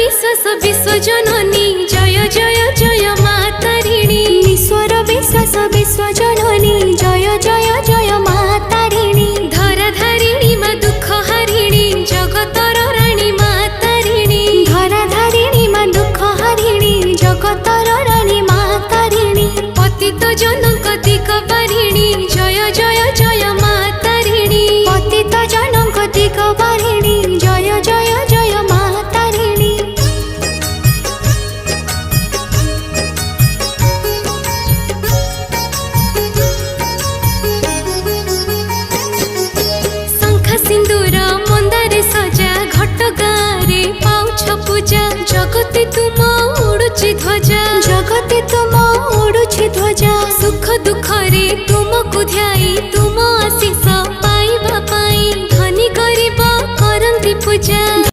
विश्वास विश्वजननी जय जय जय मा तारिणी। ईश्वर विश्वास विश्वजननी जय जय जय मा तारिणी। धराधारिणी मा दुख हारिणी जगतर राणी मा तारिणी। धराधारिणी मा दुख हारिणी जगतर राणी मा तारिणी। पतित जनक दिग बारिणी जय जय जय मा तारिणी। पतित जनक दिग बारिणी जय जय जय मा तारिणी। शंख सिंदूर मंदारे सजा घट गारे पाउछ पूजा। जगते तुम उड़ुची ध्वजा जगते तुम उड़ुछि ध्वजा। सुख दुख रे तुमको ध्याई तुम आशीष पाइबा पाई धनी गरीब करंती पूजा।